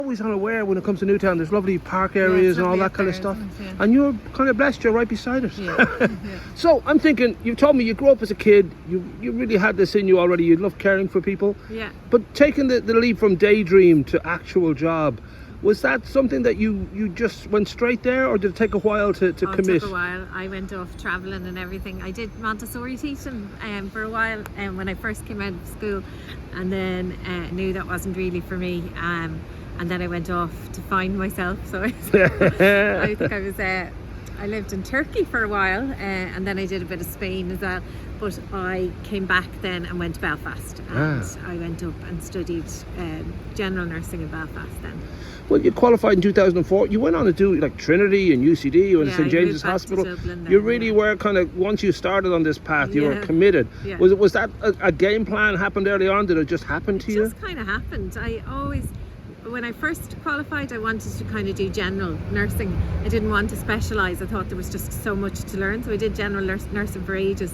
Always unaware when it comes to Newtown, there's lovely park areas and all that kind of stuff. Yeah. And you're kind of blessed, you're right beside it. Yeah. Yeah. So I'm thinking, you told me you grew up as a kid, you really had this in you already, you love caring for people. Yeah. But taking the leap from daydream to actual job, was that something that you just went straight there, or did it take a while to commit? It took a while. I went off travelling and everything. I did Montessori teaching for a while when I first came out of school, and then knew that wasn't really for me. And then I went off to find myself. So I think I lived in Turkey for a while, and then I did a bit of Spain as well. But I came back then and went to Belfast, and I went up and studied general nursing in Belfast then. Well, you qualified in 2004. You went on to do like Trinity and UCD and St James's Hospital. You really were kind of, once you started on this path, you were committed. Yeah. Was that a game plan happened early on? Did it just happen to you? It just kind of happened. When I first qualified, I wanted to kind of do general nursing. I didn't want to specialise. I thought there was just so much to learn. So I did general nursing for ages.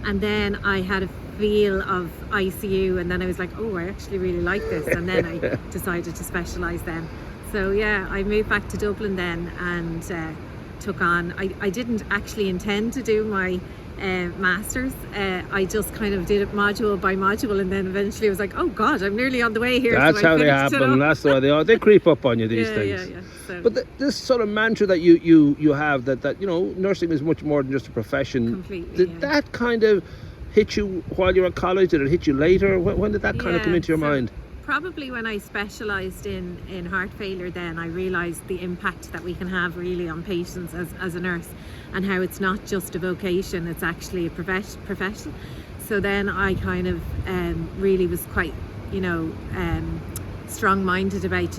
And then I had a feel of ICU, and then I was like, oh, I actually really like this. And then I decided to specialise then. So yeah, I moved back to Dublin then and took on, I didn't actually intend to do my masters. I just kind of did it module by module, and then eventually I was like, oh God, I'm nearly on the way here. That's so how they happen. That's the way they are. They creep up on you, these things. Yeah. So, but this sort of mantra that you have, that you know, nursing is much more than just a profession. Completely. Did that kind of hit you while you were at college? Did it hit you later? When did that kind of come into your mind? Probably when I specialised in heart failure, then I realised the impact that we can have really on patients as a nurse, and how it's not just a vocation, it's actually a profession. So then I kind of really was quite, strong-minded about,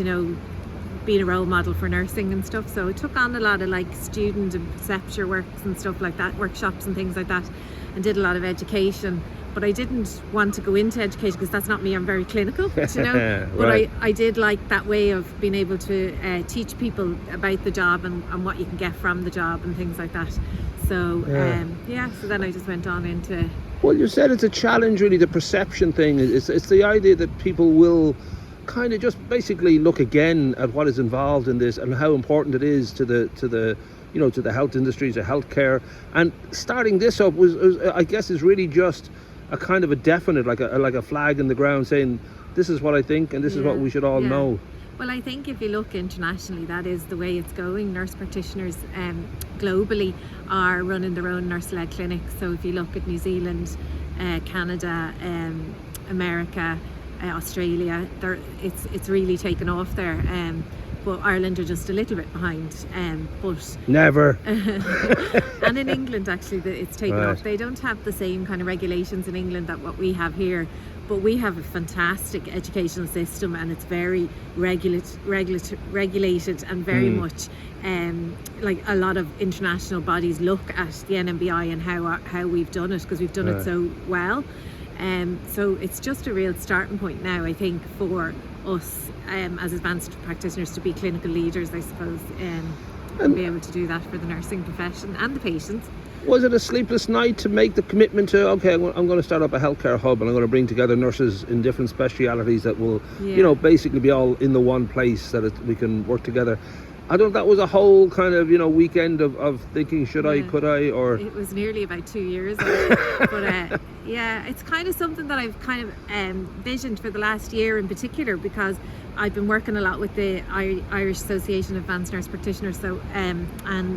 being a role model for nursing and stuff. So I took on a lot of like student and preceptor works and stuff like that, workshops and things like that, and did a lot of education. But I didn't want to go into education because that's not me. I'm very clinical, But right. I did like that way of being able to teach people about the job and what you can get from the job and things like that. So so then I just went on into... Well, you said it's a challenge, really, the perception thing. It's the idea that people will kind of just basically look again at what is involved in this and how important it is to the health industry, to healthcare. And starting this up was I guess, is really just a kind of a definite, like a flag in the ground saying, this is what I think and this is what we should all know. Well, I think if you look internationally, that is the way it's going. Nurse practitioners globally are running their own nurse-led clinics. So if you look at New Zealand, Canada, America, Australia, it's really taken off there. But Ireland are just a little bit behind. But never. And in England, actually, it's taken off. They don't have the same kind of regulations in England that what we have here. But we have a fantastic educational system, and it's very regulated and very much like a lot of international bodies look at the NMBI and how we've done it, because we've done it so well. So it's just a real starting point now, I think, for us as advanced practitioners to be clinical leaders, I suppose, and be able to do that for the nursing profession and the patients. Was it a sleepless night to make the commitment to, okay, I'm going to start up a healthcare hub and I'm going to bring together nurses in different specialities that will, basically be all in the one place that we can work together? I don't know if that was a whole kind of, weekend of thinking, should I, could I, or... It was nearly about 2 years. But it's kind of something that I've kind of visioned for the last year in particular, because I've been working a lot with the Irish Association of Advanced Nurse Practitioners. So, and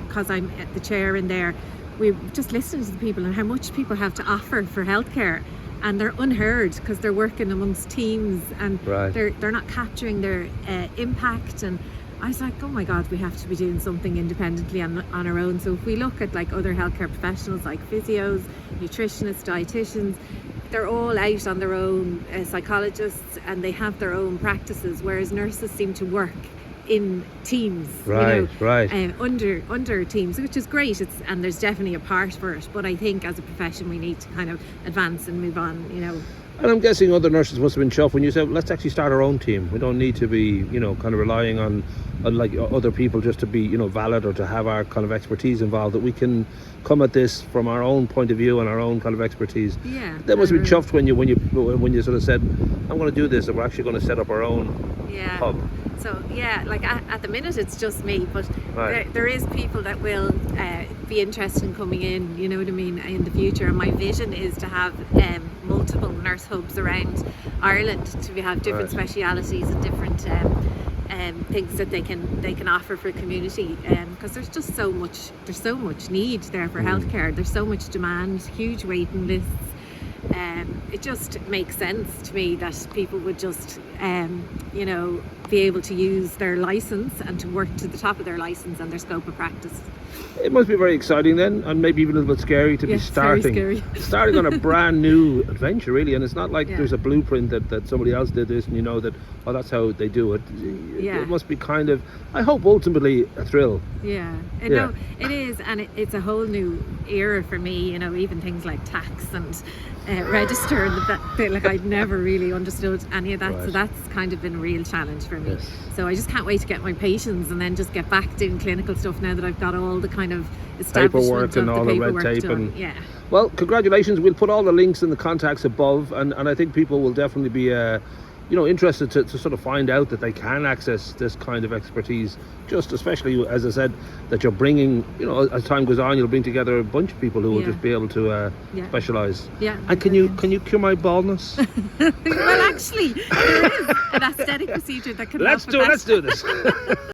because I'm at the chair in there, we're just listening to the people and how much people have to offer for healthcare. And they're unheard because they're working amongst teams, and they're not capturing their impact. And I was like, oh my God, we have to be doing something independently on our own. So if we look at like other healthcare professionals like physios, nutritionists, dietitians, they're all out on their own, psychologists, and they have their own practices, whereas nurses seem to work in teams, under teams, which is great. And there's definitely a part for it. But I think as a profession we need to kind of advance and move on, And I'm guessing other nurses must have been chuffed when you said, let's actually start our own team. We don't need to be, kind of relying on like other people just to be, valid or to have our kind of expertise involved, that we can come at this from our own point of view and our own kind of expertise. Yeah. They must have been chuffed when you sort of said, I'm going to do this, and we're actually going to set up our own hub. So yeah, like at the minute it's just me, but Right. there is people that will be interested in coming in, you know what I mean, in the future. And my vision is to have multiple nurse hubs around Ireland, to have different specialities and different things that they can offer for community, because there's just so much need there for healthcare. There's so much demand, huge waiting lists. It just makes sense to me that people would just be able to use their license and to work to the top of their license and their scope of practice. It must be very exciting then, and maybe even a little bit scary to be starting on a brand new adventure, really. And it's not like there's a blueprint that somebody else did this and you know that, oh, that's how they do it. It must be kind of, I hope, ultimately a thrill. No, it is, and it's a whole new era for me, even things like tax and register and that, like I'd never really understood any of that. So that's kind of been a real challenge for me. So I just can't wait to get my patients and then just get back doing clinical stuff now that I've got all the kind of establishment paperwork and all the red tape done. and well, congratulations. We'll put all the links and the contacts above, and I think people will definitely be interested to sort of find out that they can access this kind of expertise, just especially, as I said, that you're bringing, as time goes on, you'll bring together a bunch of people who will just be able to specialise. And can you cure my baldness? Well, actually, there is an aesthetic procedure that can Let's do this.